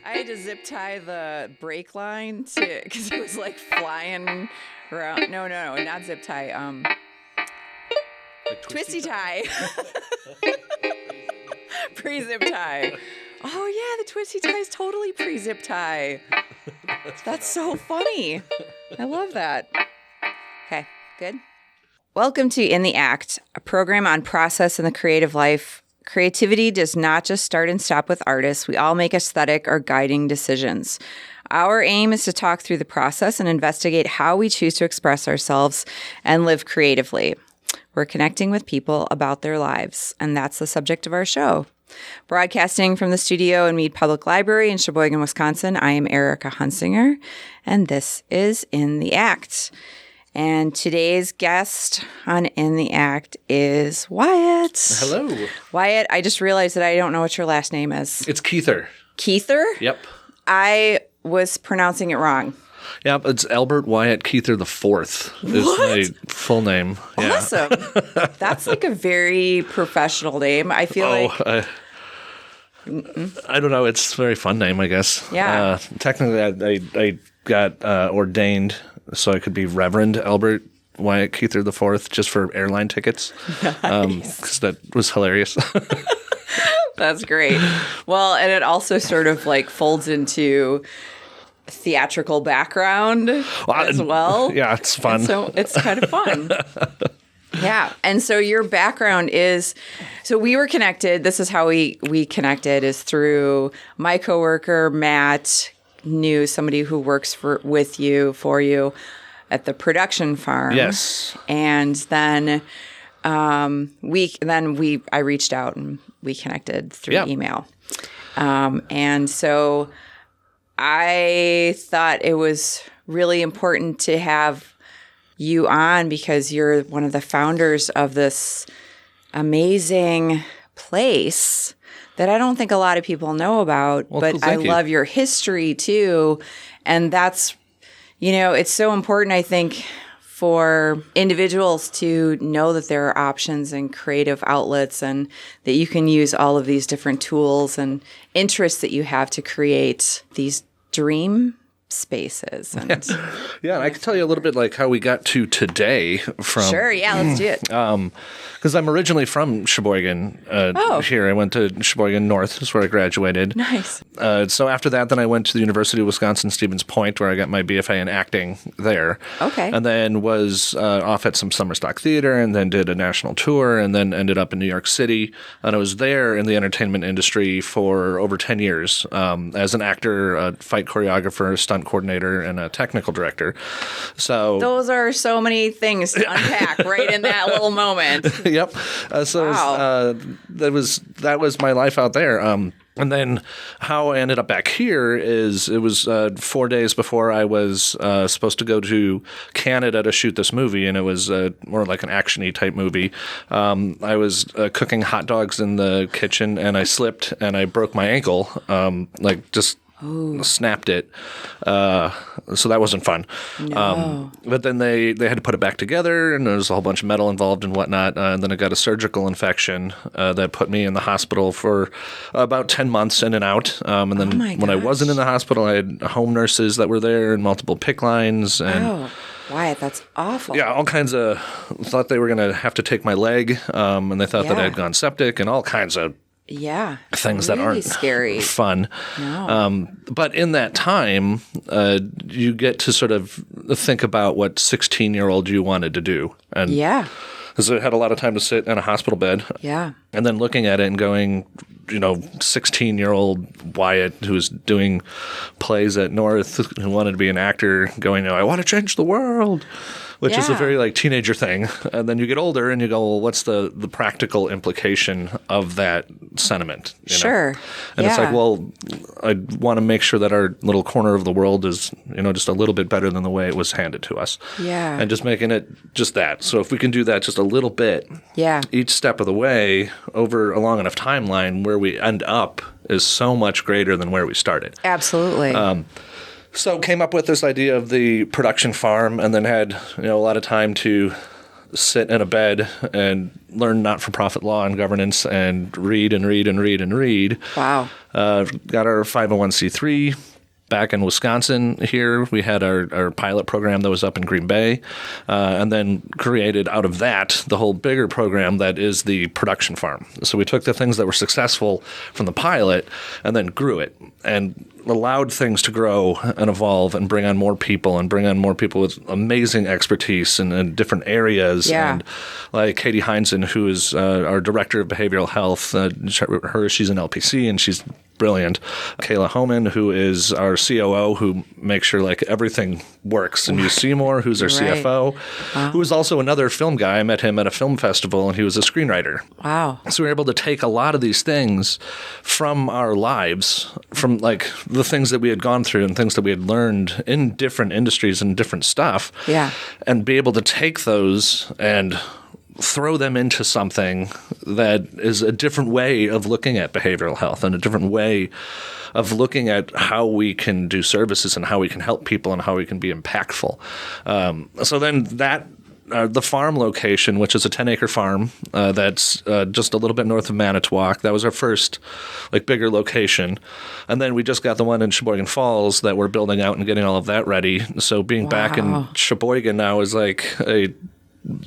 I had to zip tie the brake line because it was like flying around. No, not zip tie. Like Twisty tie. Pre-zip tie. Oh yeah, the twisty tie is totally pre-zip tie. That's so funny. I love that. Okay, good. Welcome to In the Act, a program on process in the creative life. Creativity does not just start and stop with artists. We all make aesthetic or guiding decisions. Our aim is to talk through the process and investigate how we choose to express ourselves and live creatively. We're connecting with people about their lives, and that's the subject of our show. Broadcasting from the studio in Mead Public Library in Sheboygan, Wisconsin, I am Erica Hunsinger, and this is In the Act. And today's guest on In the Act is Wyatt. Hello. Wyatt, I just realized that I don't know what your last name is. It's Kuether. Kuether? Yep. I was pronouncing it wrong. Yep, it's Albert Wyatt Kuether the Fourth is my full name. Yeah. Awesome. That's like a very professional name. I feel like... I don't know. It's a very fun name, I guess. Yeah. Technically, I got ordained so I could be Reverend Albert Wyatt Kuether the Fourth just for airline tickets. Nice. Because that was hilarious. That's great. Well, and it also sort of like folds into theatrical background as well. Yeah, it's fun. And so it's kind of fun. Yeah. And so your background is, so we were connected. This is how we connected, is through my coworker, Matt, knew somebody who works for you at the production farm. Yes. And then I reached out and we connected through email. And so I thought it was really important to have you on because you're one of the founders of this amazing place that I don't think a lot of people know about, well, but cool, I thank you. love your history too. And that's, it's so important, I think, for individuals to know that there are options and creative outlets and that you can use all of these different tools and interests that you have to create these dream spaces. And Yeah, and I can tell you a little bit like how we got to today from... Sure, yeah, let's do it. Because I'm originally from Sheboygan here. I went to Sheboygan North, that's where I graduated. Nice. So after that, then I went to the University of Wisconsin-Stevens Point, where I got my BFA in acting there. Okay. And then was off at some summer stock theater, and then did a national tour, and then ended up in New York City. And I was there in the entertainment industry for over 10 years as an actor, a fight choreographer, stunt coordinator, and a technical director. So those are so many things to unpack right in that little moment. Yep. Wow. That was my life out there. And then how I ended up back here is it was 4 days before I was supposed to go to Canada to shoot this movie, and it was more like an action-y type movie. I was cooking hot dogs in the kitchen, and I slipped, and I broke my ankle, snapped it. So that wasn't fun. No. But then they had to put it back together, and there was a whole bunch of metal involved and whatnot. And then I got a surgical infection that put me in the hospital for about 10 months in and out. And then when I wasn't in the hospital, I had home nurses that were there and multiple PICC lines. And Wyatt, that's awful. yeah, all kinds of thought they were going to have to take my leg. And they thought that I had gone septic and all kinds of things that aren't scary. fun. No. But in that time, you get to sort of think about what 16-year-old you wanted to do. And because I had a lot of time to sit in a hospital bed. Yeah. And then looking at it and going, 16-year-old Wyatt who was doing plays at North, who wanted to be an actor, going, I want to change the world. Which is a very teenager thing. And then you get older and you go, well, what's the practical implication of that sentiment? Sure. And it's like, well, I want to make sure that our little corner of the world is, just a little bit better than the way it was handed to us. Yeah. And just making it just that. So if we can do that just a little bit, each step of the way over a long enough timeline, where we end up is so much greater than where we started. Absolutely. So came up with this idea of the production farm, and then had a lot of time to sit in a bed and learn not-for-profit law and governance and read and read and read and read. Wow. Got our 501c3 back in Wisconsin here. We had our pilot program that was up in Green Bay, and then created out of that the whole bigger program that is the production farm. So we took the things that were successful from the pilot and then grew it and allowed things to grow and evolve and bring on more people with amazing expertise in different areas. Yeah. And like Katie Heinzen, who is our director of behavioral health, she's an LPC and she's brilliant. Kayla Homan, who is our COO, who makes sure like everything works. And you Seymour, who's our CFO, who is also another film guy. I met him at a film festival and he was a screenwriter. Wow. So we were able to take a lot of these things from our lives, from like the things that we had gone through and things that we had learned in different industries and different stuff. Yeah. And be able to take those and throw them into something that is a different way of looking at behavioral health and a different way of looking at how we can do services and how we can help people and how we can be impactful. So then that the farm location, which is a 10-acre farm that's just a little bit north of Manitowoc. That was our first like bigger location. And then we just got the one in Sheboygan Falls that we're building out and getting all of that ready. So being back in Sheboygan now is like a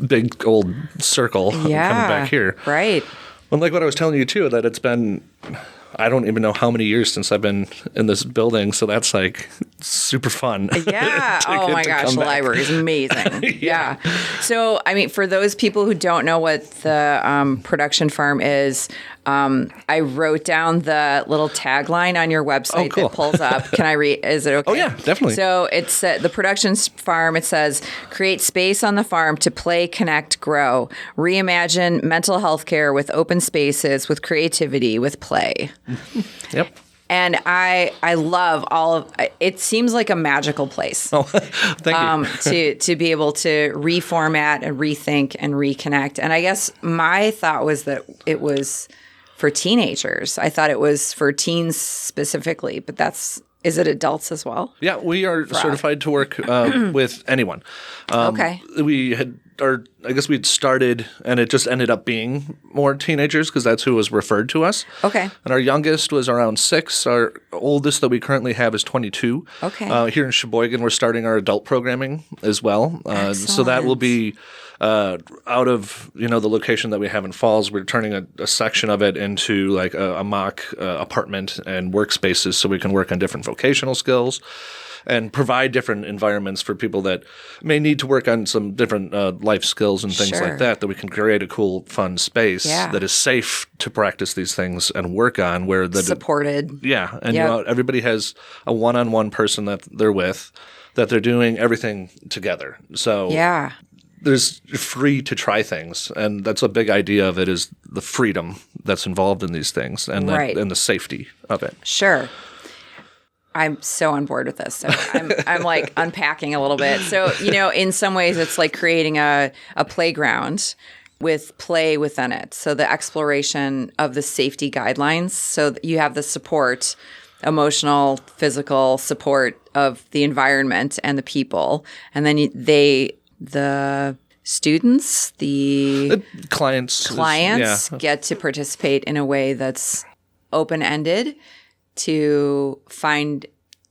big old circle coming back here. Right. And like what I was telling you too, that it's been, I don't even know how many years since I've been in this building, so that's like super fun. Yeah. Oh my gosh, the library is amazing. Yeah. So, I mean, for those people who don't know what the production farm is, I wrote down the little tagline on your website that pulls up. Can I read? Is it okay? Oh, yeah, definitely. So it's the production farm. It says, create space on the farm to play, connect, grow. Reimagine mental health care with open spaces, with creativity, with play. Yep. And I love all of it. Seems like a magical place. Oh, thank you. to be able to reformat and rethink and reconnect. And I guess my thought was that it was for teenagers. I thought it was for teens specifically, but is it adults as well? Yeah, we are certified to work with anyone. Okay. I guess we'd started, and it just ended up being more teenagers because that's who was referred to us. Okay. And our youngest was around 6. Our oldest that we currently have is 22. Okay. Here in Sheboygan, we're starting our adult programming as well. So that will be out of the location that we have in Falls. We're turning a section of it into like a mock apartment and workspaces so we can work on different vocational skills and provide different environments for people that may need to work on some different life skills and things like that we can create a cool, fun space that is safe to practice these things and work on where the supported. Yeah. And everybody has a one-on-one person that they're with, that they're doing everything together. So there's free to try things. And that's a big idea of it, is the freedom that's involved in these things and the safety of it. Sure. I'm so on board with this. So I'm like unpacking a little bit. So, in some ways it's like creating a playground with play within it. So the exploration of the safety guidelines. So you have the support, emotional, physical support of the environment and the people. And then the students, the clients get to participate in a way that's open-ended, to find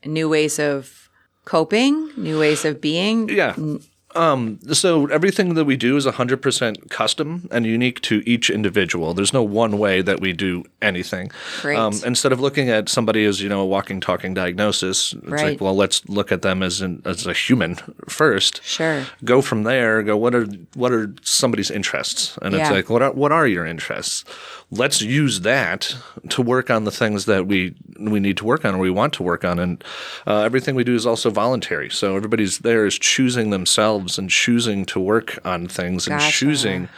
new ways of coping, new ways of being. Yeah. So everything that we do is 100% custom and unique to each individual. There's no one way that we do anything. Great. Instead of looking at somebody as, a walking, talking diagnosis, it's like, well, let's look at them as a human first. Sure. Go from there. Go, what are somebody's interests? And it's like, what are your interests? Let's use that to work on the things that we need to work on or we want to work on. And everything we do is also voluntary. So everybody's there is choosing themselves and choosing to work on things and choosing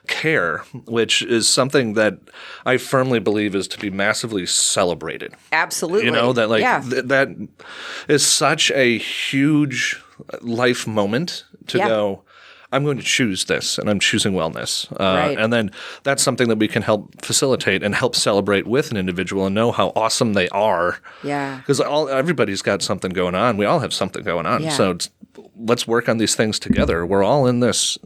care, which is something that I firmly believe is to be massively celebrated. Absolutely. That is such a huge life moment to go, I'm going to choose this, and I'm choosing wellness. And then that's something that we can help facilitate and help celebrate with an individual and know how awesome they are. Yeah. Because everybody's got something going on. We all have something going on. Yeah. So let's work on these things together. We're all in this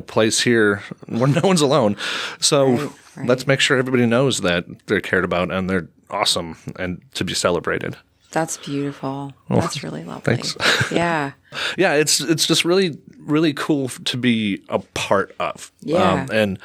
place here where no one's alone. So let's make sure everybody knows that they're cared about and they're awesome and to be celebrated. That's beautiful. That's really lovely. Thanks. Yeah. Yeah, it's just really, really cool to be a part of. Yeah. And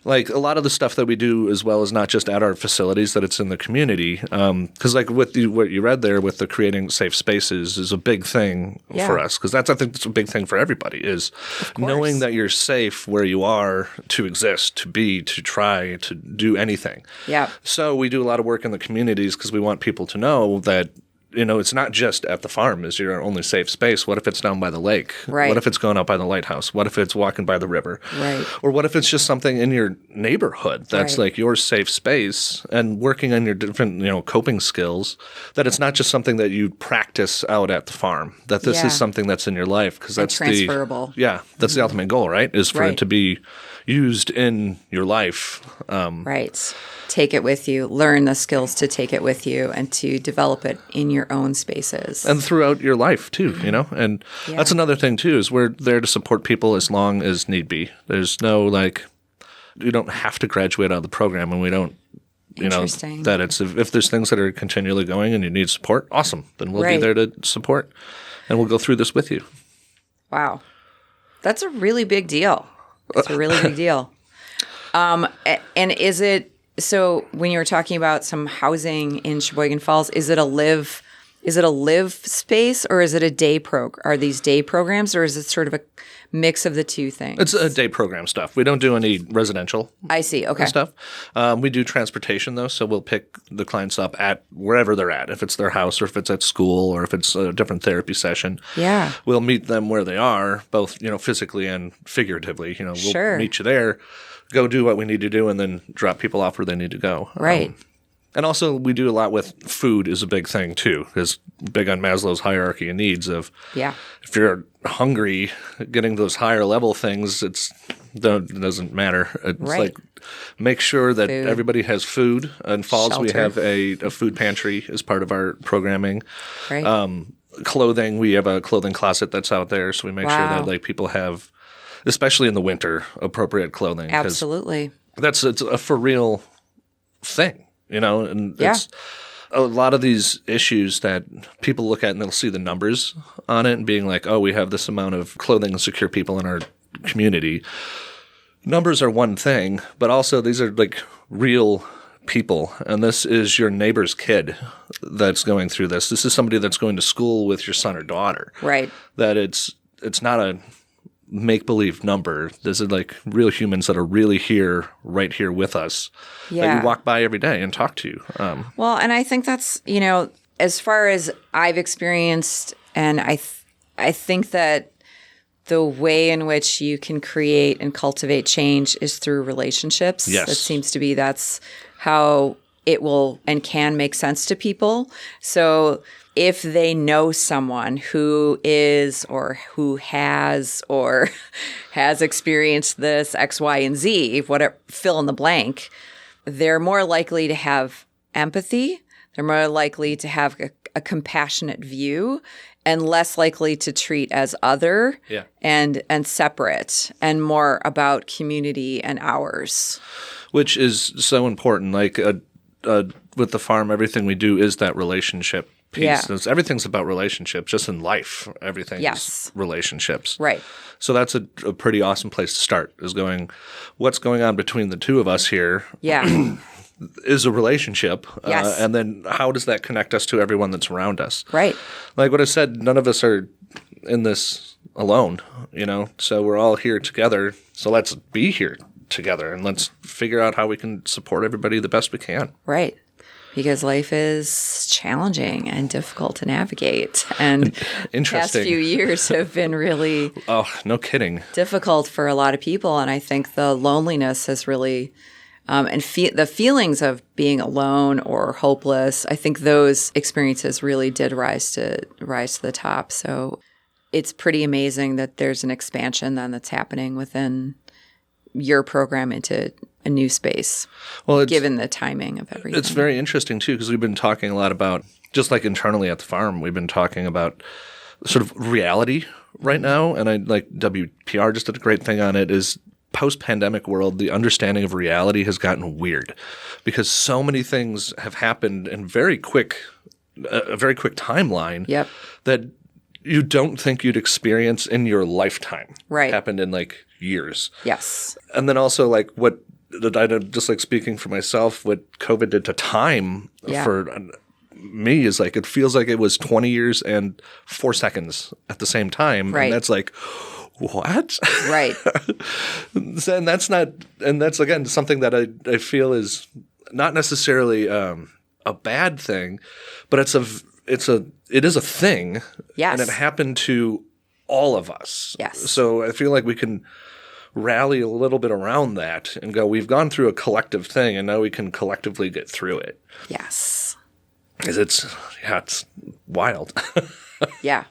like a lot of the stuff that we do as well is not just at our facilities, that it's in the community. Because like what you read there with the creating safe spaces is a big thing for us. Because I think that's a big thing for everybody is knowing that you're safe where you are to exist, to be, to try, to do anything. Yeah. So we do a lot of work in the communities because we want people to know that it's not just at the farm is your only safe space. What if it's down by the lake? Right. What if it's going out by the lighthouse? What if it's walking by the river? Right. Or what if it's just something in your neighborhood that's like your safe space and working on your different, coping skills, that it's not just something that you practice out at the farm, that this is something that's in your life because that's transferable. That's the ultimate goal, right? Is for it to be used in your life. Right. Take it with you, learn the skills to take it with you and to develop it in your own spaces. And throughout your life too, and that's another thing too, is we're there to support people as long as need be. There's no you don't have to graduate out of the program and we don't, that it's, if there's things that are continually going and you need support, awesome. Then we'll be there to support and we'll go through this with you. Wow. That's a really big deal. It's a really big deal. And is it, so when you were talking about some housing in Sheboygan Falls, is it a live space or is it a day are these day programs or is it sort of a mix of the two things? It's a day program stuff. We don't do any residential stuff. We do transportation though, so we'll pick the clients up at wherever they're at, if it's their house or if it's at school or if it's a different therapy session. Yeah. We'll meet them where they are, both, physically and figuratively. We'll meet you there, go do what we need to do, and then drop people off where they need to go. Right. And also we do a lot with food is a big thing too, because big on Maslow's hierarchy of needs of if you're hungry, getting those higher level things, it doesn't matter. It's like make sure that everybody has food. In Falls, we have a food pantry as part of our programming. Right. Clothing, we have a clothing closet that's out there, so we make sure that people have, especially in the winter, appropriate clothing. Absolutely. It's a for real thing. And it's a lot of these issues that people look at and they'll see the numbers on it and being like, oh, we have this amount of clothing and secure people in our community. Numbers are one thing, but also these are real people. And this is your neighbor's kid that's going through this. This is somebody that's going to school with your son or daughter. Right. That it's not a make-believe number. This is real humans that are really here, right here with us, that you walk by every day and talk to. Well, and I think that's, as far as I've experienced, and I think that the way in which you can create and cultivate change is through relationships. Yes. It seems to be that's how it will and can make sense to people. So if they know someone who is or who has or has experienced this X, Y, and Z, whatever, fill in the blank, they're more likely to have empathy. They're more likely to have a compassionate view and less likely to treat as other and separate and more about community and ours. Which is so important. With the farm, everything we do is that relationship piece. Yeah. Everything's about relationships, just in life. Everything is relationships. Right. So that's a pretty awesome place to start, is going, what's going on between the two of us here is a relationship. Yes. And then how does that connect us to everyone that's around us? Right. Like what I said, none of us are in this alone, so we're all here together. So let's be here together and let's figure out how we can support everybody the best we can. Right. Because life is challenging and difficult to navigate. And the past few years have been really no kidding. difficult for a lot of people. And I think the loneliness has really and the feelings of being alone or hopeless, I think those experiences really did rise to the top. So it's pretty amazing that there's an expansion then that's happening within your program into a new space, given the timing of everything. It's very interesting, too, because we've been talking a lot about, just like internally at the farm, we've been talking about sort of reality right now, and I like WPR just did a great thing on it, is post-pandemic world, the understanding of reality has gotten weird because so many things have happened in a very quick timeline Yep. that you don't think you'd experience in your lifetime. Right. Happened in like years. Yes. And then also like just like speaking for myself, what COVID did to time for me is like, it feels like it was 20 years and 4 seconds at the same time. Right. And that's like, what? Right. And that's again, something that I feel is not necessarily a bad thing, but it is a thing. Yes. And it happened to all of us. Yes. So I feel like we can rally a little bit around that and go, we've gone through a collective thing and now we can collectively get through it. Yes. Because it's wild. Yeah.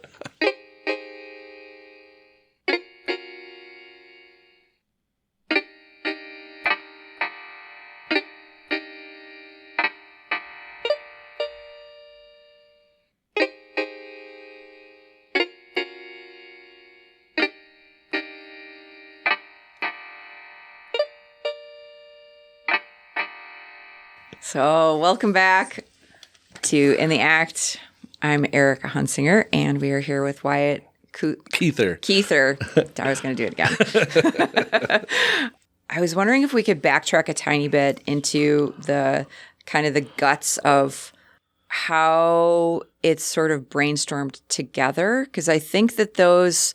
So, welcome back to In the Act. I'm Erica Hunsinger, and we are here with Wyatt Kuether. I was going to do it again. I was wondering if we could backtrack a tiny bit into the kind of the guts of how it's sort of brainstormed together, because I think that those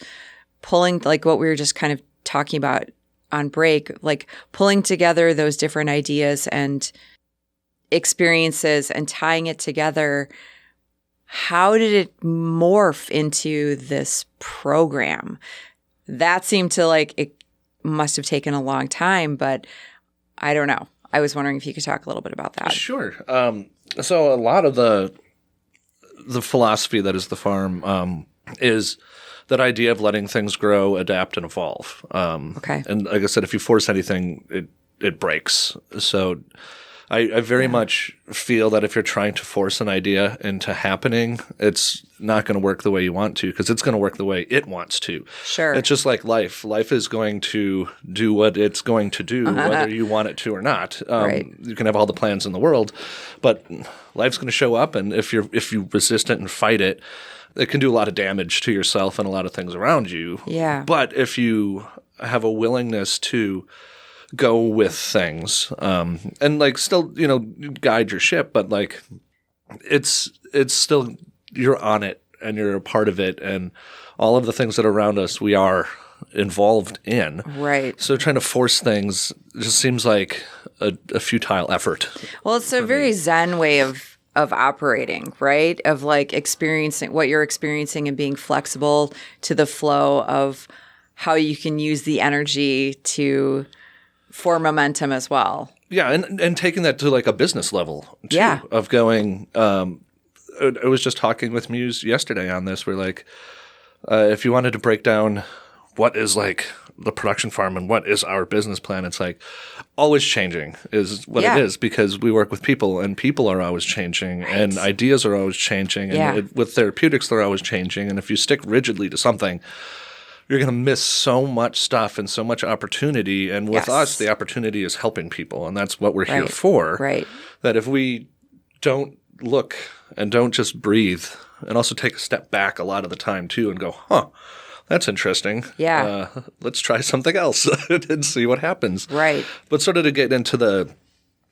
pulling, like what we were just kind of talking about on break, like pulling together those different ideas and experiences and tying it together, how did it morph into this program? That seemed to like, it must have taken a long time, but I don't know. I was wondering if you could talk a little bit about that. Sure. So a lot of the philosophy that is the farm is that idea of letting things grow, adapt, and evolve. Okay. And like I said, if you force anything, it breaks. So I very much feel that if you're trying to force an idea into happening, it's not going to work the way you want to, because it's going to work the way it wants to. Sure. It's just like life. Life is going to do what it's going to do, whether you want it to or not. Right. You can have all the plans in the world, but life's going to show up, and if you resist it and fight it, it can do a lot of damage to yourself and a lot of things around you. Yeah. But if you have a willingness to go with things, and like still, guide your ship, but like it's still, you're on it and you're a part of it, and all of the things that are around us, we are involved in. Right. So trying to force things just seems like a futile effort. Well, it's a very Zen way of operating, right? Of like experiencing what you're experiencing and being flexible to the flow of how you can use the energy for momentum as well. Yeah, and taking that to like a business level too, Yeah. of going, I was just talking with Muse yesterday on this, where like, if you wanted to break down what is like the production farm and what is our business plan, it's like always changing is what it is, because we work with people and people are always changing, and ideas are always changing, and with therapeutics, they're always changing. And if you stick rigidly to something, you're going to miss so much stuff and so much opportunity. And with us, the opportunity is helping people. And that's what we're here for. Right. That if we don't look and don't just breathe, and also take a step back a lot of the time too and go, that's interesting. Yeah. Let's try something else and see what happens. Right. But sort of to get into the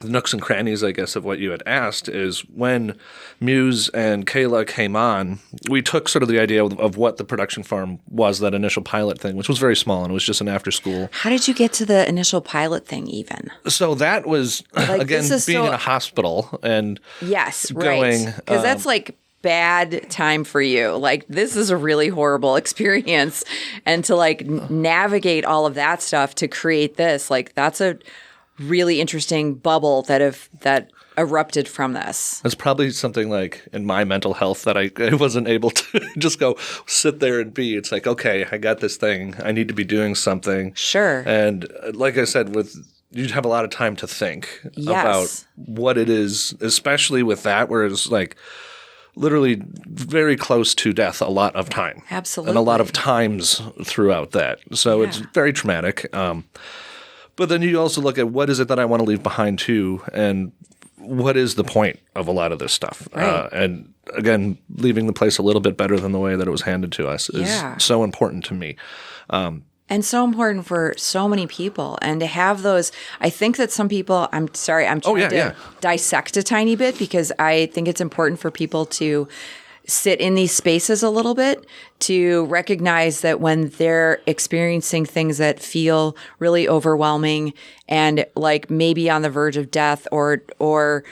nooks and crannies, I guess, of what you had asked, is when Muse and Kayla came on, we took sort of the idea of what the production farm was, that initial pilot thing, which was very small, and it was just an after school. How did you get to the initial pilot thing even? So that was, like, again, being in a hospital and going. Because that's like bad time for you. Like, this is a really horrible experience. And to like navigate all of that stuff to create this, like that's a really interesting bubble that erupted from this. That's probably something like in my mental health that I wasn't able to just go sit there and be. It's like, okay, I got this thing. I need to be doing something. Sure. And like I said, you'd have a lot of time to think about what it is, especially with that, where it's like literally very close to death a lot of time. Absolutely. And a lot of times throughout that. So it's very traumatic. But then you also look at what is it that I want to leave behind too, and what is the point of a lot of this stuff? Right. And again, leaving the place a little bit better than the way that it was handed to us is so important to me. And so important for so many people. And to have those, I think that some people, I'm trying to dissect a tiny bit because I think it's important for people to sit in these spaces a little bit, to recognize that when they're experiencing things that feel really overwhelming and like maybe on the verge of death or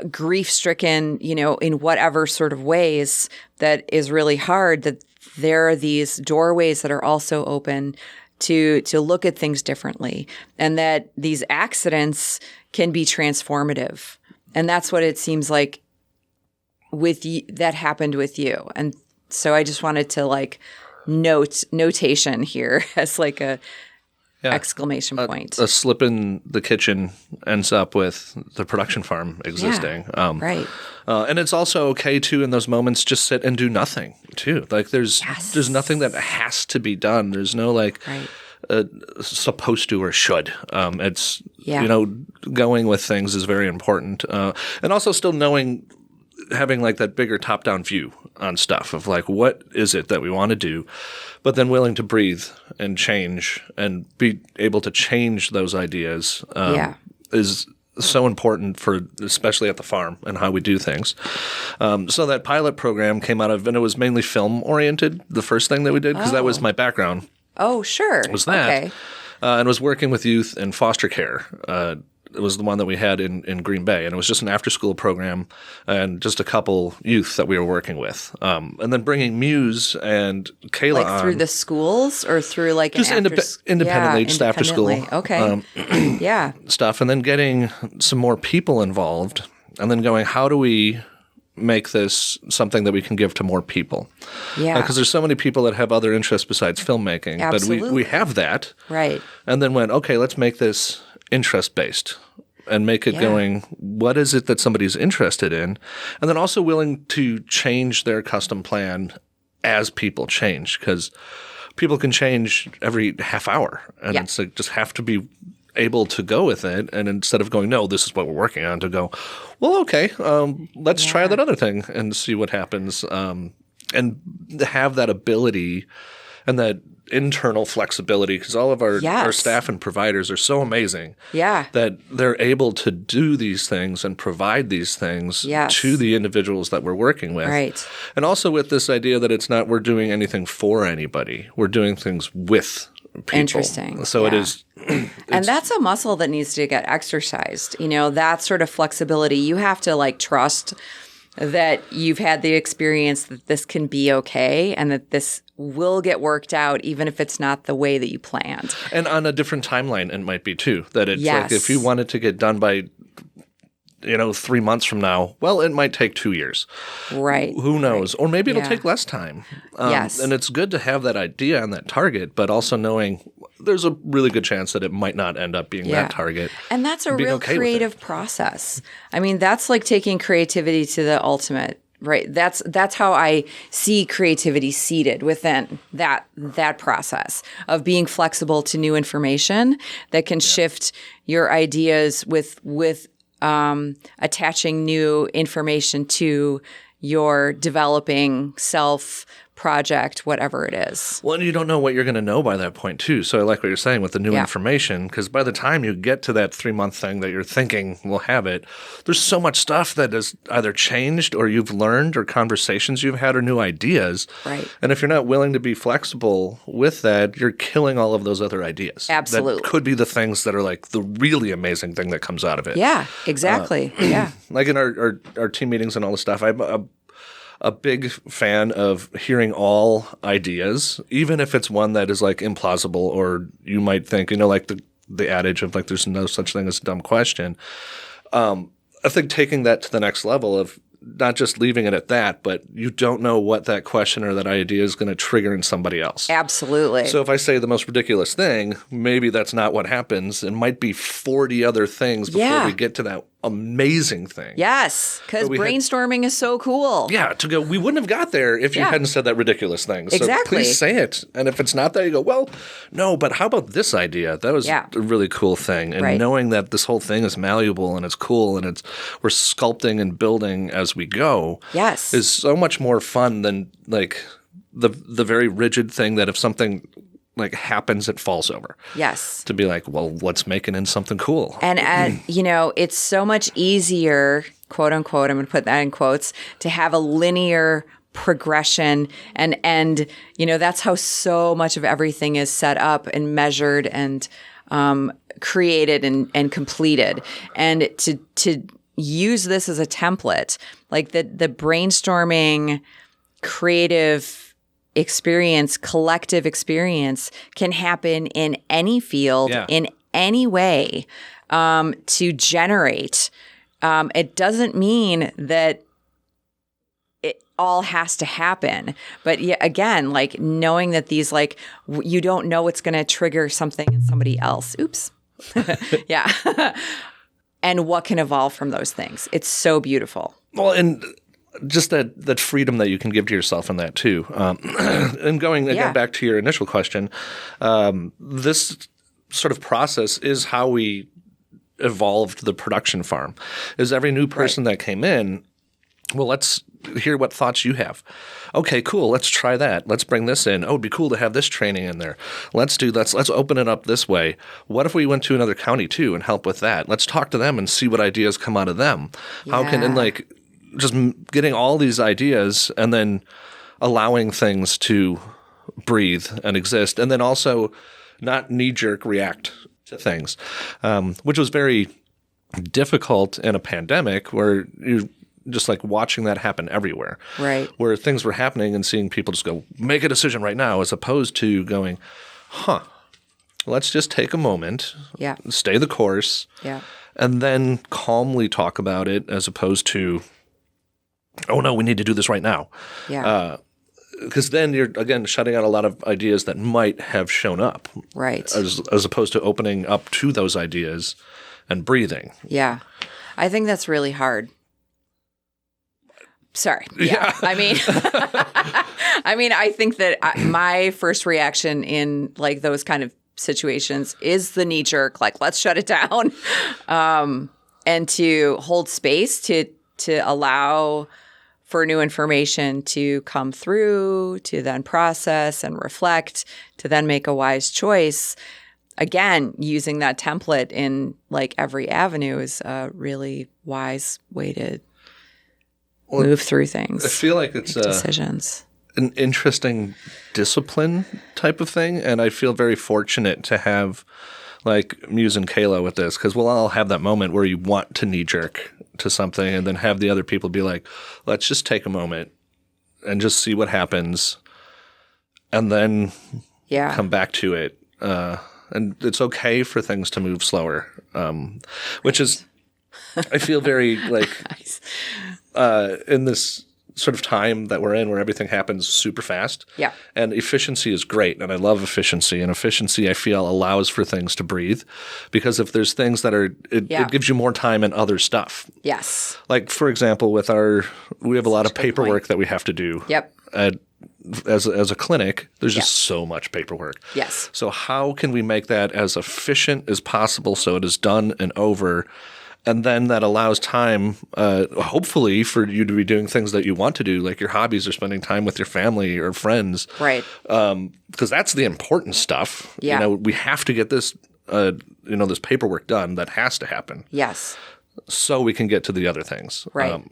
grief stricken, in whatever sort of ways that is really hard, that there are these doorways that are also open to look at things differently, and that these accidents can be transformative. And that's what it seems like with that happened with you. And so I just wanted to notation here as like a exclamation point. A slip in the kitchen ends up with the production farm existing. Right. And it's also okay to, in those moments, just sit and do nothing too. Like there's nothing that has to be done. There's no supposed to or should. It's, going with things is very important. And also still having like that bigger top-down view on stuff of like, what is it that we want to do, but then willing to breathe and change and be able to change those ideas is so important for, especially at the farm and how we do things. So that pilot program came out of, and it was mainly film oriented, the first thing that we did, because that was my background. Oh, sure. Was that. Okay. And was working with youth in foster care. It was the one that we had in Green Bay, and it was just an after-school program and just a couple youth that we were working with. And then bringing Muse and Kayla on. Through the schools or through like just independently, just after school. Okay. Stuff, and then getting some more people involved, and then going, how do we make this something that we can give to more people? Yeah. Because there's so many people that have other interests besides filmmaking. Absolutely. But we have that. Right. And then went, okay, let's make this interest-based and make it going, what is it that somebody's interested in? And then also willing to change their custom plan as people change, because people can change every half hour. And it's like, just have to be able to go with it. And instead of going, no, this is what we're working on, to go, well, okay, let's try that other thing and see what happens. And have that ability and that internal flexibility, because all of our staff and providers are so amazing that they're able to do these things and provide these things to the individuals that we're working with. Right. And also with this idea that it's not we're doing anything for anybody. We're doing things with people. Interesting. So it is. And that's a muscle that needs to get exercised. That sort of flexibility. You have to trust that you've had the experience that this can be okay and that this will get worked out even if it's not the way that you planned. And on a different timeline it might be too. That it's like if you want it to get done by 3 months from now, well, it might take 2 years. Right. Who knows? Right. Or maybe it'll take less time. Yes. And it's good to have that idea and that target, but also knowing there's a really good chance that it might not end up being that target. And that's a real creative process. I mean, that's like taking creativity to the ultimate, right? That's how I see creativity seated within that process of being flexible to new information that can shift your ideas with attaching new information to your developing self project, whatever it is. Well, and you don't know what you're going to know by that point, too. So I like what you're saying with the new information, because by the time you get to that 3-month thing that you're thinking will have it, there's so much stuff that has either changed or you've learned or conversations you've had or new ideas. Right. And if you're not willing to be flexible with that, you're killing all of those other ideas. Absolutely. That could be the things that are like the really amazing thing that comes out of it. Yeah, exactly. Like in our team meetings and all this stuff, I'm a big fan of hearing all ideas, even if it's one that is like implausible or you might think, like the adage of like there's no such thing as a dumb question. I think taking that to the next level of not just leaving it at that, but you don't know what that question or that idea is going to trigger in somebody else. Absolutely. So if I say the most ridiculous thing, maybe that's not what happens. It might be 40 other things before we get to that amazing thing. Yes, because brainstorming is so cool. Yeah, to go, we wouldn't have got there if you hadn't said that ridiculous thing. So exactly. Please say it. And if it's not that, you go, well, no, but how about this idea? That was a really cool thing. And knowing that this whole thing is malleable and it's cool and we're sculpting and building as we go is so much more fun than like the very rigid thing that if something like happens, it falls over. Yes. To be like, well, let's make it in something cool. And, it's so much easier, quote unquote, I'm going to put that in quotes, to have a linear progression. And that's how so much of everything is set up and measured and created and completed. And to use this as a template, like the brainstorming, creative experience, collective experience can happen in any field, in any way, to generate. It doesn't mean that it all has to happen. But again, like knowing that these, like, you don't know what's going to trigger something in somebody else. Oops. Yeah. And what can evolve from those things. It's so beautiful. Well, and just that freedom that you can give to yourself in that too. And going again back to your initial question, this sort of process is how we evolved the production farm. Is every new person that came in, well, let's hear what thoughts you have. Okay, cool. Let's try that. Let's bring this in. Oh, it'd be cool to have this training in there. Let's open it up this way. What if we went to another county too and help with that? Let's talk to them and see what ideas come out of them. Just getting all these ideas and then allowing things to breathe and exist, and then also not knee-jerk react to things, which was very difficult in a pandemic where you just like watching that happen everywhere. Right. Where things were happening and seeing people just go, make a decision right now, as opposed to going, let's just take a moment, stay the course, and then calmly talk about it, as opposed to, oh no, we need to do this right now. Yeah. Because then you're, again, shutting out a lot of ideas that might have shown up. Right. As opposed to opening up to those ideas and breathing. Yeah. I think that's really hard. Sorry. Yeah. I mean, I think that my first reaction in like those kind of situations is the knee jerk, like, let's shut it down. And to hold space to allow for new information to come through, to then process and reflect, to then make a wise choice. Again, using that template in like every avenue is a really wise way to move through things. I feel like it's decisions. An interesting discipline type of thing, and I feel very fortunate to have like Muse and Kayla with this, because we'll all have that moment where you want to knee-jerk to something and then have the other people be like, let's just take a moment and just see what happens and then come back to it. And it's okay for things to move slower, which is, I feel very like in this sort of time that we're in where everything happens super fast. Yeah. And efficiency is great. And I love efficiency. And efficiency, I feel, allows for things to breathe. Because if there's things that are, it gives you more time and other stuff. Yes. Like, for example, we have a lot of paperwork that we have to do. Yep. As a clinic, there's just so much paperwork. Yes. So how can we make that as efficient as possible so it is done and over? And then that allows time, hopefully, for you to be doing things that you want to do, like your hobbies or spending time with your family or friends. Right. Because that's the important stuff. Yeah. We have to get this, this paperwork done. That has to happen. Yes. So we can get to the other things. Right.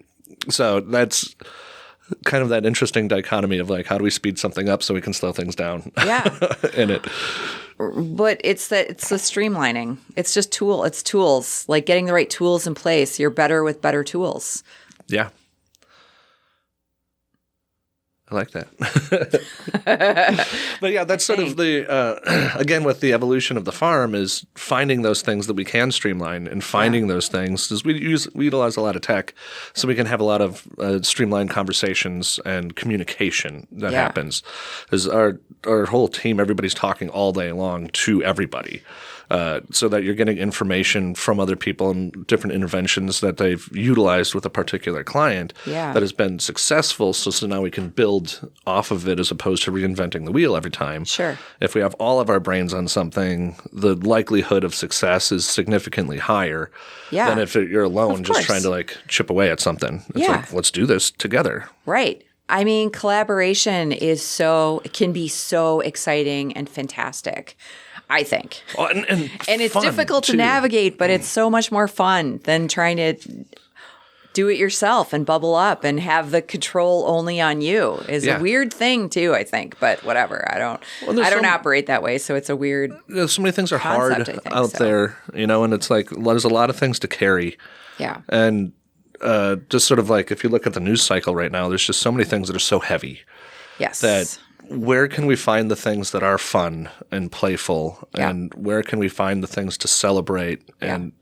So that's kind of that interesting dichotomy of like, how do we speed something up so we can slow things down? Yeah. in it. But it's the streamlining. It's just tools, like getting the right tools in place. You're better with better tools. Yeah. I like that. But yeah, that's sort of the, again, with the evolution of the farm is finding those things that we can streamline and finding those things. Because we utilize a lot of tech, so we can have a lot of streamlined conversations and communication that happens. Because our whole team, everybody's talking all day long to everybody. So that you're getting information from other people and different interventions that they've utilized with a particular client that has been successful. So now we can build off of it as opposed to reinventing the wheel every time. Sure. If we have all of our brains on something, the likelihood of success is significantly higher than if you're alone just trying to like chip away at something. It's like, let's do this together. Right. I mean, collaboration can be so exciting and fantastic, I think. Oh, and it's difficult to navigate, but it's so much more fun than trying to do it yourself and bubble up and have the control only on you is a weird thing too, I think. But whatever. I don't operate that way, so it's a weird so many things are hard out there, and it's like there's a lot of things to carry. Yeah. And just sort of like if you look at the news cycle right now, there's just so many things that are so heavy. Yes. That where can we find the things that are fun and playful, and where can we find the things to celebrate and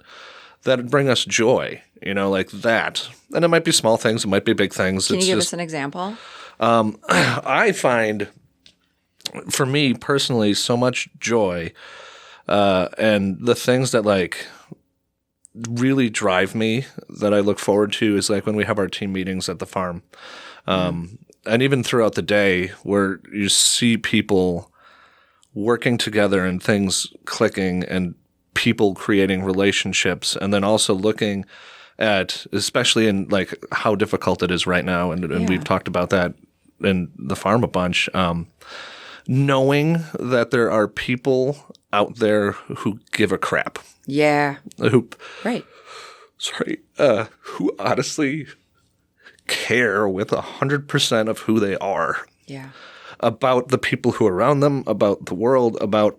that bring us joy, like that. And it might be small things, it might be big things. Can you give us an example? I find, for me personally, so much joy, and the things that like really drive me that I look forward to is like when we have our team meetings at the farm. And even throughout the day where you see people working together and things clicking and people creating relationships, and then also looking at, especially in like how difficult it is right now, and we've talked about that in the farm a bunch, knowing that there are people out there who give a crap. Yeah. Who honestly care with 100% of who they are. Yeah. About the people who are around them, about the world, about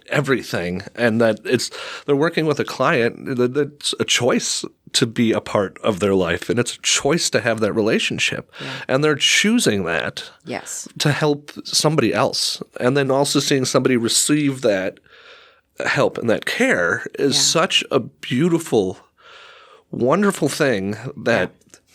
everything, and that they're working with a client that's a choice to be a part of their life, and it's a choice to have that relationship, and they're choosing that to help somebody else, and then also seeing somebody receive that help and that care is such a beautiful, wonderful thing that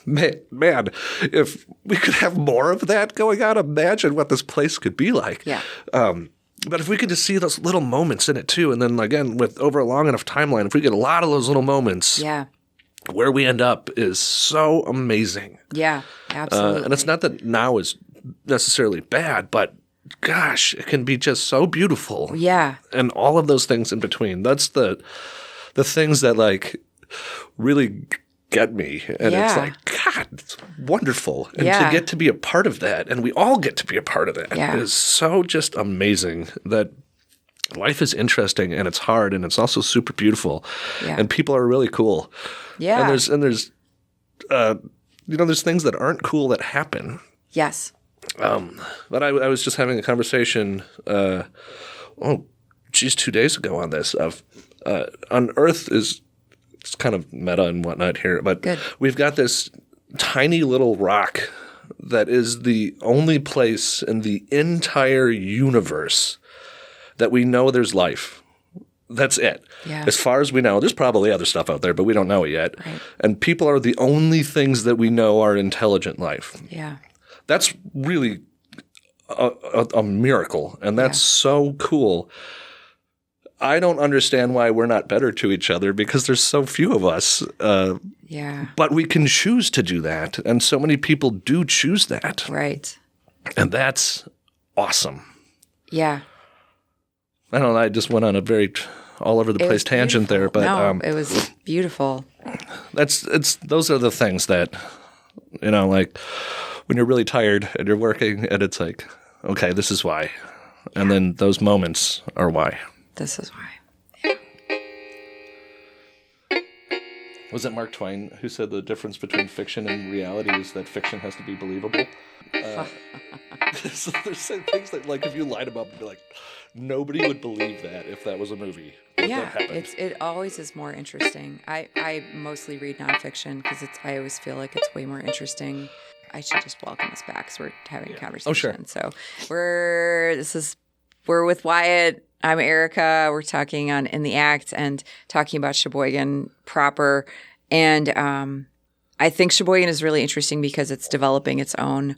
man, if we could have more of that going on, imagine what this place could be like. Yeah. But if we could just see those little moments in it too, and then again, with over a long enough timeline, if we get a lot of those little moments, where we end up is so amazing. Yeah, absolutely. And it's not that now is necessarily bad, but gosh, it can be just so beautiful. Yeah. And all of those things in between. That's the things that like really get me, and it's like, God, it's wonderful, and to get to be a part of that, and we all get to be a part of that, is so just amazing. That life is interesting, and it's hard, and it's also super beautiful, and people are really cool. Yeah, and there's there's things that aren't cool that happen. Yes. But I was just having a conversation, 2 days ago on this of on Earth is. It's kind of meta and whatnot here, but we've got this tiny little rock that is the only place in the entire universe that we know there's life. That's it. Yeah. As far as we know, there's probably other stuff out there, but we don't know it yet. Right. And people are the only things that we know are intelligent life. Yeah. That's really a miracle, and that's so cool. I don't understand why we're not better to each other because there's so few of us. But we can choose to do that, and so many people do choose that. Right. And that's awesome. Yeah. I don't know. I just went on a very all over the place tangent there, but it was beautiful. Those are the things that, like when you're really tired and you're working, and it's like, okay, this is why, and then those moments are why. This is why. Was it Mark Twain who said the difference between fiction and reality is that fiction has to be believable? So there's some things that, like, if you lied about it, like, nobody would believe that if that was a movie. It always is more interesting. I mostly read nonfiction because I always feel like it's way more interesting. I should just welcome us back because we're having a conversation. Oh, sure. So we're with Wyatt. I'm Erica. We're talking on In the Act and talking about Sheboygan proper. And I think Sheboygan is really interesting because it's developing its own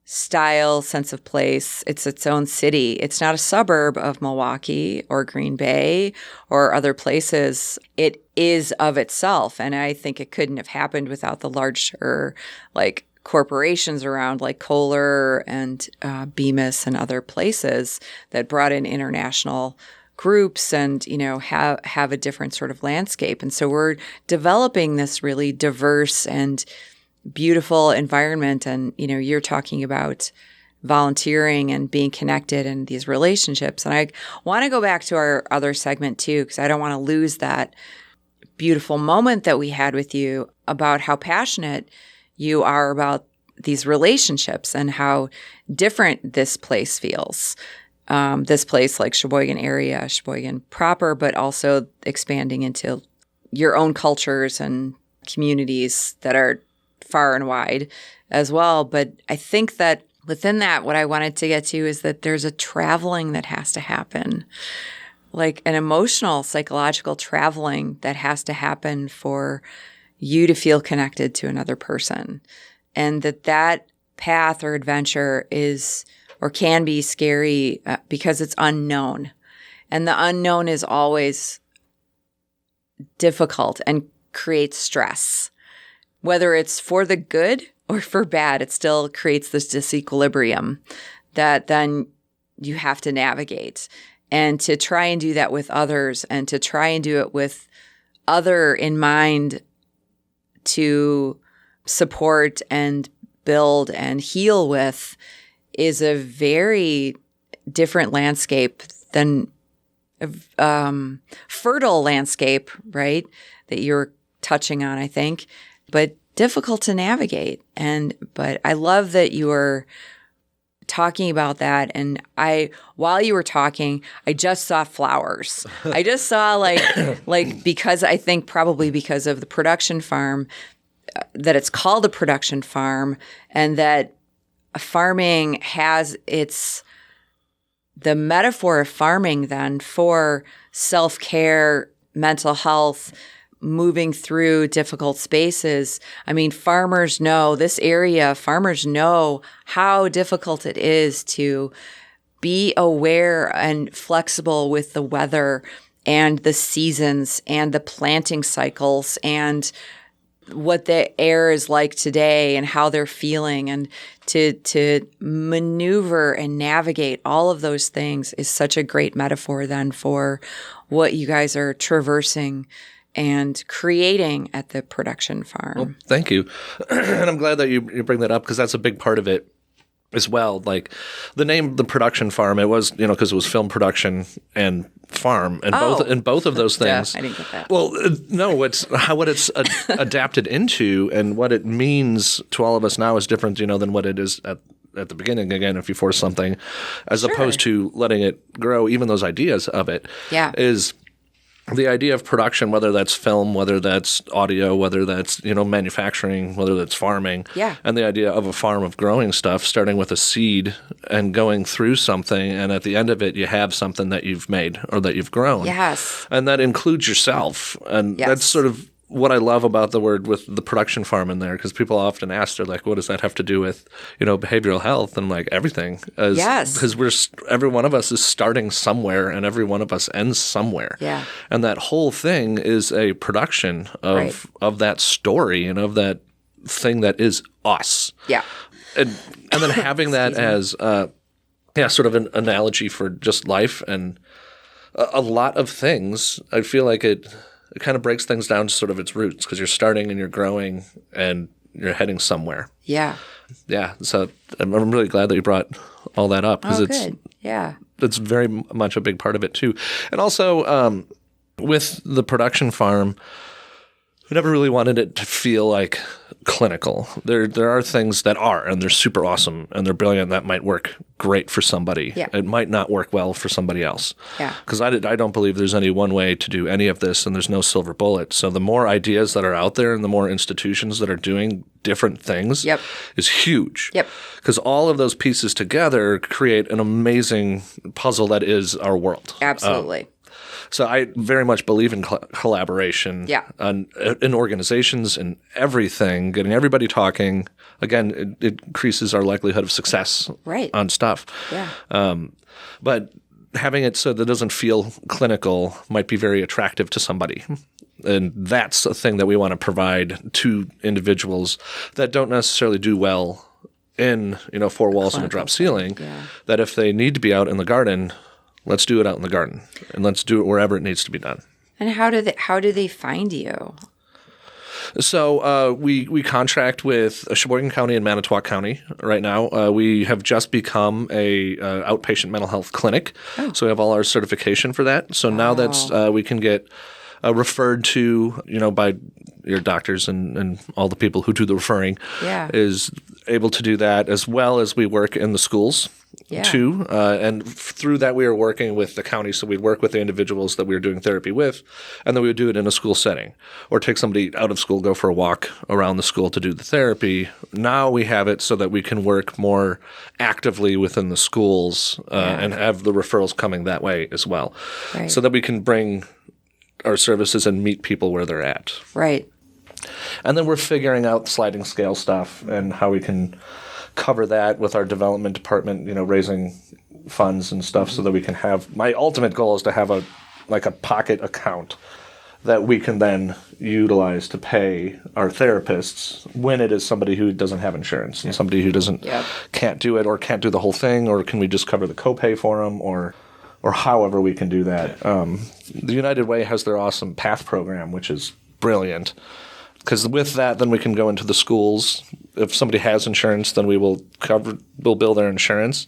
style, sense of place. It's its own city. It's not a suburb of Milwaukee or Green Bay or other places. It is of itself. And I think it couldn't have happened without the larger like corporations around like Kohler and Bemis and other places that brought in international groups and, have a different sort of landscape. And so we're developing this really diverse and beautiful environment. And, you're talking about volunteering and being connected and these relationships. And I want to go back to our other segment too, because I don't want to lose that beautiful moment that we had with you about how passionate you are about these relationships and how different this place feels. This place like Sheboygan area, Sheboygan proper, but also expanding into your own cultures and communities that are far and wide as well. But I think that within that, what I wanted to get to is that there's a traveling that has to happen, like an emotional, psychological traveling that has to happen for you to feel connected to another person. And that path or adventure is or can be scary because it's unknown. And the unknown is always difficult and creates stress. Whether it's for the good or for bad, it still creates this disequilibrium that then you have to navigate. And to try and do that with others and to try and do it with other in mind to support and build and heal with is a very different landscape than fertile landscape, right? That you're touching on, I think, but difficult to navigate. But I love that you were talking about that. And while you were talking, I just saw flowers. I just saw like because I think probably because of the production farm, that it's called a production farm and that farming has the metaphor of farming then for self-care, mental health, moving through difficult spaces. I mean, farmers know how difficult it is to be aware and flexible with the weather and the seasons and the planting cycles and what the air is like today and how they're feeling, and to maneuver and navigate all of those things is such a great metaphor then for what you guys are traversing and creating at the production farm. Well, thank you. And I'm glad that you bring that up because that's a big part of it as well. Like the name, the production farm, it was, because it was film production and farm and both of those things. I didn't get that. Well, no, what it's adapted into and what it means to all of us now is different, than what it is at the beginning. Again, if you force something, as opposed to letting it grow, even those ideas of it is the idea of production, whether that's film, whether that's audio, whether that's, manufacturing, whether that's farming. Yeah. And the idea of a farm of growing stuff, starting with a seed and going through something. And at the end of it, you have something that you've made or that you've grown. Yes. And that includes yourself. And that's sort of what I love about the word with the production farm in there, because people often ask, they're like, what does that have to do with, behavioral health? And like everything. Yes. Because every one of us is starting somewhere and every one of us ends somewhere. Yeah. And that whole thing is a production of that story and of that thing that is us. Yeah. And then having that as sort of an analogy for just life and a lot of things, I feel like it kind of breaks things down to sort of its roots because you're starting and you're growing and you're heading somewhere. Yeah. Yeah. So I'm really glad that you brought all that up because it's very much a big part of it too. And also with the production farm, I never really wanted it to feel like clinical. There are things that are, and they're super awesome and they're brilliant that might work great for somebody. Yeah. It might not work well for somebody else. Yeah. Because I don't believe there's any one way to do any of this, and there's no silver bullet. So the more ideas that are out there and the more institutions that are doing different things is huge. Yep. Because all of those pieces together create an amazing puzzle that is our world. Absolutely. So I very much believe in collaboration in organizations and everything, getting everybody talking. Again, it increases our likelihood of success on stuff. Yeah. But having it so that it doesn't feel clinical might be very attractive to somebody. And that's a thing that we want to provide to individuals that don't necessarily do well in, four walls and a drop ceiling, that if they need to be out in the garden, let's do it out in the garden, and let's do it wherever it needs to be done. And how do they find you? So we contract with Sheboygan County and Manitowoc County right now. We have just become a outpatient mental health clinic, so we have all our certification for that. So now that's we can get referred to, by your doctors and all the people who do the referring, is able to do that, as well as we work in the schools. Too. And through that, we are working with the county. So we'd work with the individuals that we were doing therapy with, and then we would do it in a school setting or take somebody out of school, go for a walk around the school to do the therapy. Now we have it so that we can work more actively within the schools and have the referrals coming that way as well. Right. So that we can bring our services and meet people where they're at. Right. And then we're figuring out sliding scale stuff and how we can cover that with our development department, raising funds and stuff so that we can have – my ultimate goal is to have a pocket account that we can then utilize to pay our therapists when it is somebody who doesn't have insurance and somebody who can't do it or can't do the whole thing, or can we just cover the copay for them or however we can do that. The United Way has their awesome PATH program, which is brilliant. Because with that, then we can go into the schools. If somebody has insurance, then we'll bill their insurance.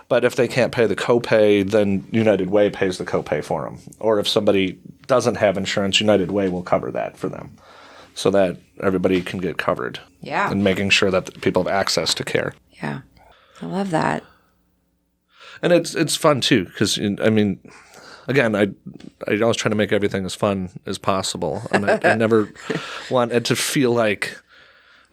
But if they can't pay the copay, then United Way pays the copay for them. Or if somebody doesn't have insurance, United Way will cover that for them, so that everybody can get covered. Yeah. And making sure that people have access to care. Yeah, I love that. And it's fun too, because again, I always try to make everything as fun as possible, and I never want it to feel like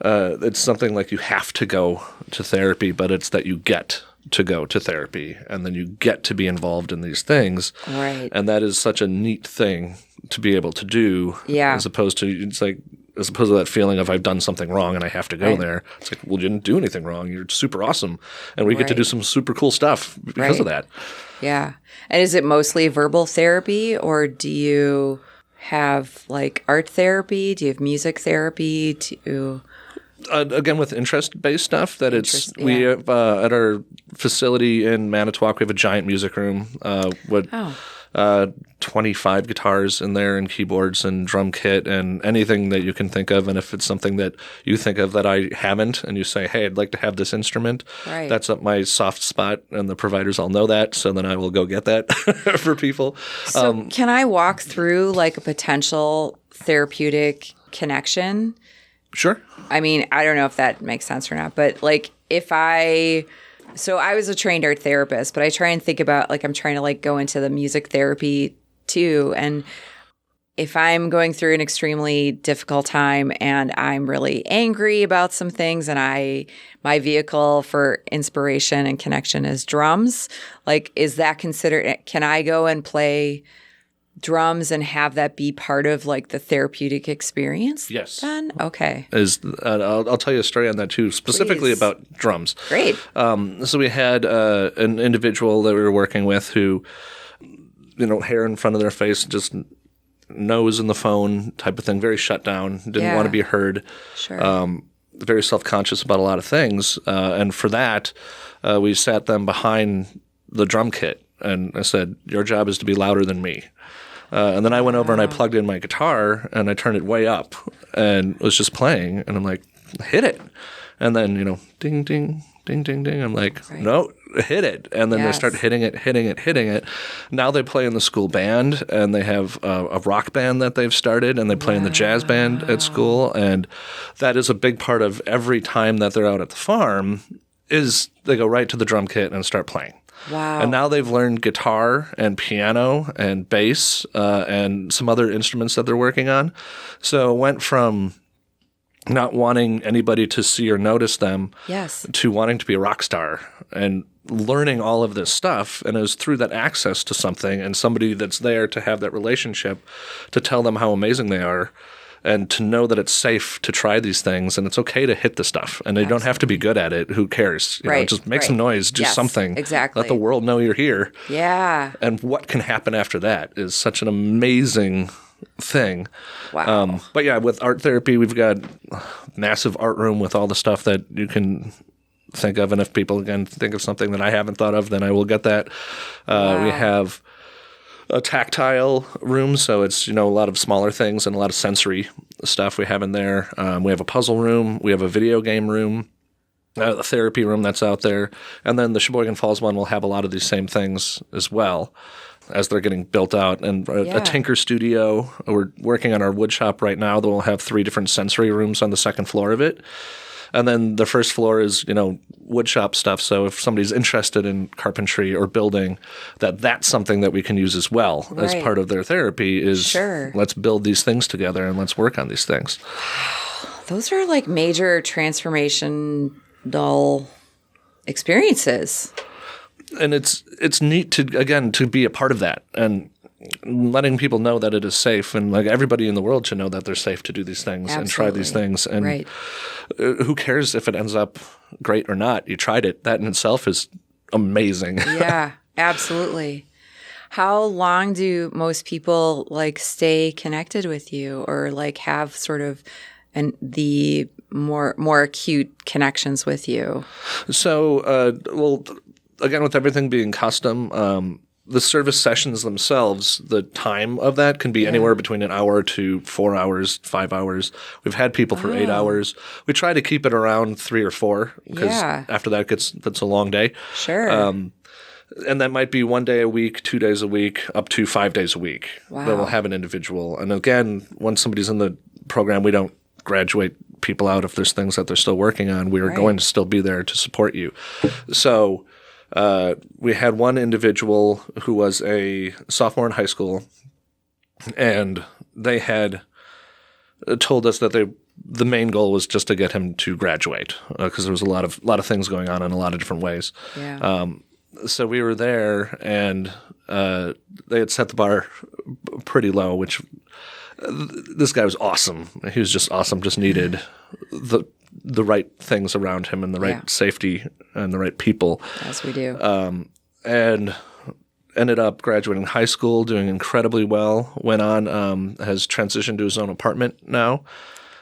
it's something like you have to go to therapy, but it's that you get to go to therapy, and then you get to be involved in these things. Right. And that is such a neat thing to be able to do. Yeah. As opposed to that feeling of I've done something wrong and I have to go there. It's like, well, you didn't do anything wrong. You're super awesome, and we get to do some super cool stuff because of that. Yeah. And is it mostly verbal therapy, or do you have art therapy? Do you have music therapy? Again, with interest-based stuff, we have at our facility in Manitowoc, we have a giant music room with 25 guitars in there and keyboards and drum kit and anything that you can think of. And if it's something that you think of that I haven't and you say, hey, I'd like to have this instrument, that's up my soft spot, and the providers all know that. So then I will go get that for people. So can I walk through a potential therapeutic connection? Sure. I don't know if that makes sense or not, but so I was a trained art therapist, but I try and think about I'm trying to go into the music therapy too. And if I'm going through an extremely difficult time and I'm really angry about some things, and my vehicle for inspiration and connection is drums, is that considered, can I go and play drums and have that be part of the therapeutic experience? Yes. Then? Okay. I'll tell you a story on that too, specifically about drums. Great. So we had an individual that we were working with who, hair in front of their face, just nose in the phone type of thing, very shut down, didn't want to be heard. Sure. Very self-conscious about a lot of things. And for that, we sat them behind the drum kit, and I said, your job is to be louder than me. And then I went over and I plugged in my guitar and I turned it way up and was just playing. And I'm like, hit it. And then, ding, ding, ding, ding, ding. I'm like, no, hit it. And then they start hitting it. Now they play in the school band, and they have a rock band that they've started, and they play in the jazz band at school. And that is a big part of every time that they're out at the farm is they go right to the drum kit and start playing. Wow. And now they've learned guitar and piano and bass and some other instruments that they're working on. So it went from not wanting anybody to see or notice them to wanting to be a rock star and learning all of this stuff. And it was through that access to something and somebody that's there to have that relationship to tell them how amazing they are and to know that it's safe to try these things and it's okay to hit the stuff and they don't have to be good at it. Who cares? You know, just make some noise, do something. Exactly. Let the world know you're here. Yeah. And what can happen after that is such an amazing thing. Wow. But yeah, with art therapy, we've got a massive art room with all the stuff that you can think of. And if people, again, think of something that I haven't thought of, then I will get that. We have a tactile room, so it's, a lot of smaller things and a lot of sensory stuff we have in there. We have a puzzle room. We have a video game room. A therapy room that's out there. And then the Sheboygan Falls one will have a lot of these same things as well as they're getting built out. And a tinker studio. We're working on our wood shop right now that will have 3 different sensory rooms on the second floor of it. And then the first floor is, wood shop stuff. So if somebody's interested in carpentry or building, that's something that we can use as well as part of their therapy is let's build these things together and let's work on these things. Those are like major transformational experiences. And it's neat to be a part of that and letting people know that it is safe and like everybody in the world should know that they're safe to do these things and try these things. And who cares if it ends up great or not? You tried it. That in itself is amazing. Yeah, absolutely. How long do most people like stay connected with you or like have sort of the more acute connections with you? So, again, with everything being custom, the service sessions themselves, the time of that can be anywhere between an hour to 4 hours, 5 hours. We've had people for 8 hours. We try to keep it around 3 or 4 because after that's a long day. Sure. And that might be 1 day a week, 2 days a week, up to 5 days a week. Wow. That we'll have an individual. And again, once somebody's in the program, we don't graduate people out if there's things that they're still working on. We are going to still be there to support you. So we had one individual who was a sophomore in high school, and they had told us that the main goal was just to get him to graduate because there was a lot of things going on in a lot of different ways. Yeah. So we were there, and they had set the bar pretty low, which this guy was awesome. He was just awesome, just needed the right things around him and the right safety and the right people. As we do. And ended up graduating high school, doing incredibly well. Went on, has transitioned to his own apartment now,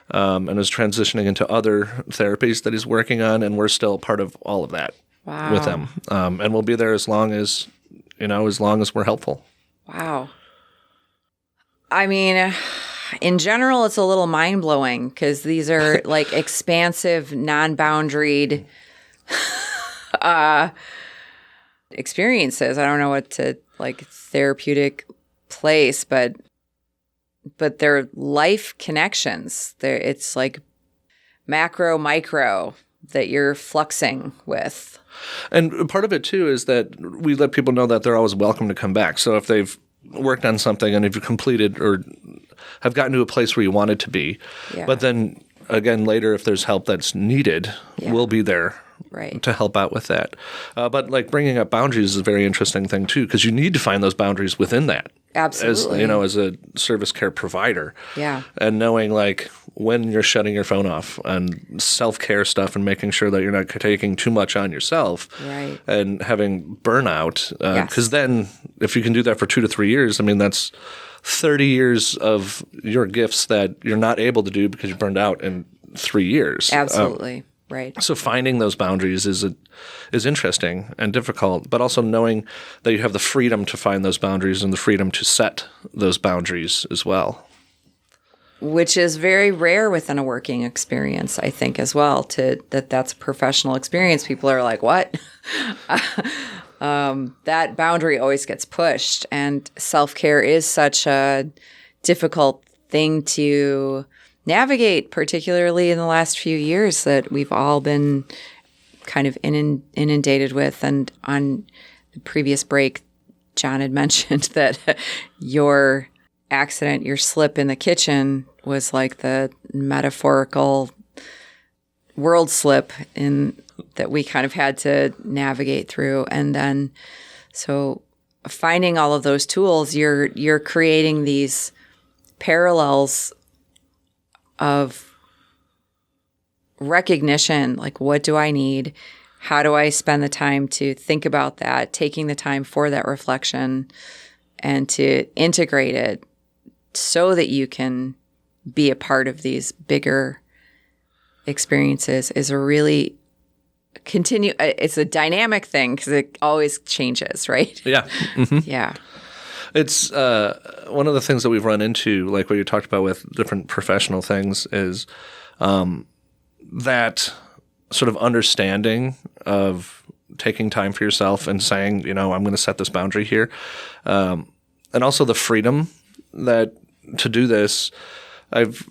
and is transitioning into other therapies that he's working on. And we're still part of all of that with him. And we'll be there as long as we're helpful. Wow. I mean, in general, it's a little mind-blowing because these are like expansive, non-boundaried experiences. I don't know what to like therapeutic place, but they're life connections. It's like macro, micro that you're fluxing with. And part of it too is that we let people know that they're always welcome to come back. So if they've worked on something and if you've completed or have gotten to a place where you wanted to be, but then again later if there's help that's needed, we'll be there to help out with that. But like bringing up boundaries is a very interesting thing too because you need to find those boundaries within that. Absolutely. As a service care provider. Yeah. And knowing like when you're shutting your phone off and self-care stuff and making sure that you're not taking too much on yourself. Right. And having burnout. Because then if you can do that for 2 to 3 years, I mean, that's 30 years of your gifts that you're not able to do because you burned out in 3 years. Absolutely. Right. So finding those boundaries is interesting and difficult, but also knowing that you have the freedom to find those boundaries and the freedom to set those boundaries as well. Which is very rare within a working experience, I think, as well. That's a professional experience. People are like, "What?" That boundary always gets pushed, and self-care is such a difficult thing to navigate, particularly in the last few years that we've all been kind of inundated with. And on the previous break, John had mentioned that your accident, your slip in the kitchen was like the metaphorical world slip that we kind of had to navigate through. And then, so finding all of those tools, you're creating these parallels of recognition, like, what do I need? How do I spend the time to think about that, taking the time for that reflection and to integrate it so that you can be a part of these bigger experiences is a really it's a dynamic thing because it always changes, right? Yeah. Mm-hmm. Yeah. It's one of the things that we've run into, like what you talked about with different professional things, is that sort of understanding of taking time for yourself and saying, I'm going to set this boundary here. And also the freedom that to do this, I've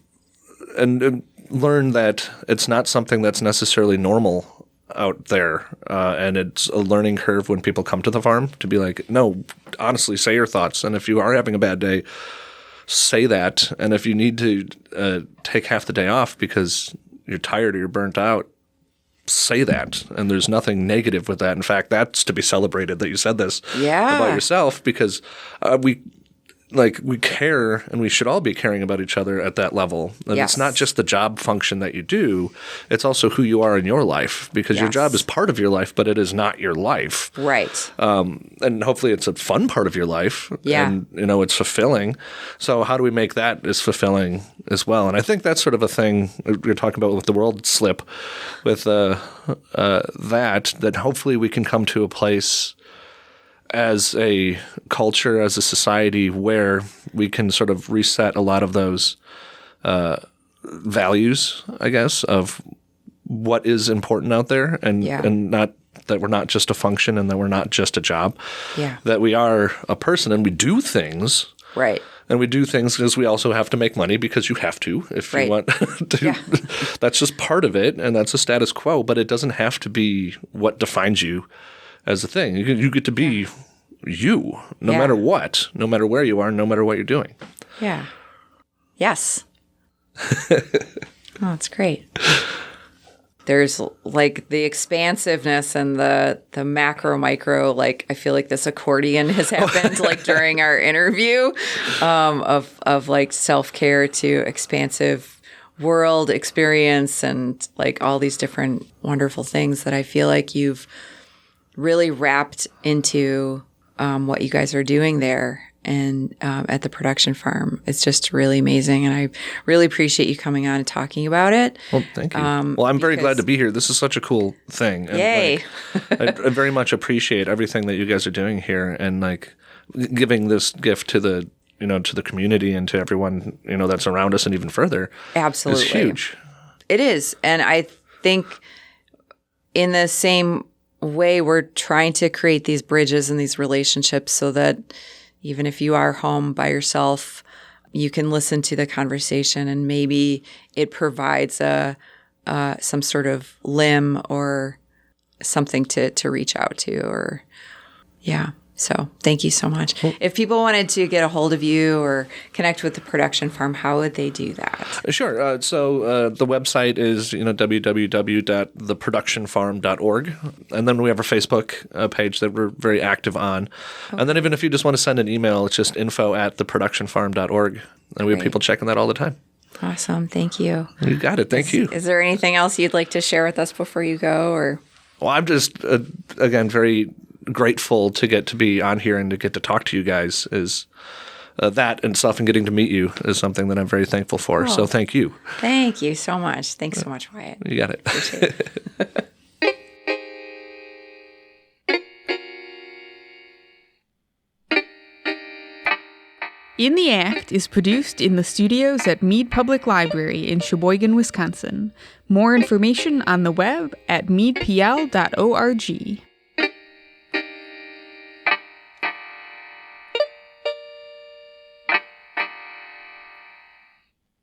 learned that it's not something that's necessarily normal out there. And it's a learning curve when people come to the farm to be like, no, honestly, say your thoughts. And if you are having a bad day, say that. And if you need to take half the day off because you're tired or you're burnt out, say that. And there's nothing negative with that. In fact, that's to be celebrated that you said this about yourself, because we care, and we should all be caring about each other at that level. And It's not just the job function that you do. It's also who you are in your life, because your job is part of your life, but it is not your life. Right. And hopefully it's a fun part of your life. Yeah. And, it's fulfilling. So how do we make that as fulfilling as well? And I think that's sort of a thing you're talking about with the world slip, with that hopefully we can come to a place as a culture, as a society, where we can sort of reset a lot of those values, I guess, of what is important out there, and not that we're not just a function and that we're not just a job, that we are a person and we do things. Right. And we do things because we also have to make money, because you have to if you want to. Yeah. That's just part of it, and that's a status quo, but it doesn't have to be what defines you as a thing. You get to be you, no matter what, no matter where you are, no matter what you're doing. Yeah. Yes. Oh, that's great. There's like the expansiveness and the macro micro, like I feel like this accordion has happened like during our interview of like self-care to expansive world experience and like all these different wonderful things that I feel like you've really wrapped into what you guys are doing there and at the production farm. It's just really amazing, and I really appreciate you coming on and talking about it. Well, thank you. Well, I'm very glad to be here. This is such a cool thing. And yay! I very much appreciate everything that you guys are doing here, and like giving this gift to the to the community and to everyone that's around us and even further. Absolutely, is huge. It is, and I think in the same way we're trying to create these bridges and these relationships so that even if you are home by yourself, you can listen to the conversation and maybe it provides some sort of limb or something to reach out to, or So thank you so much. If people wanted to get a hold of you or connect with the production farm, how would they do that? Sure. So the website is www.theproductionfarm.org. And then we have our Facebook page that we're very active on. Okay. And then even if you just want to send an email, it's just info@theproductionfarm.org. And we have people checking that all the time. Awesome. Thank you. You got it. Thank you. Is there anything else you'd like to share with us before you go? Or? Well, I'm just, again, very grateful to get to be on here and to get to talk to you guys. Is that and stuff, and getting to meet you is something that I'm very thankful for. So thank you. Thank you so much. Thanks so much, Wyatt. You got it. Appreciate it. In the Act is produced in the studios at Mead Public Library in Sheboygan, Wisconsin. More information on the web at meadpl.org.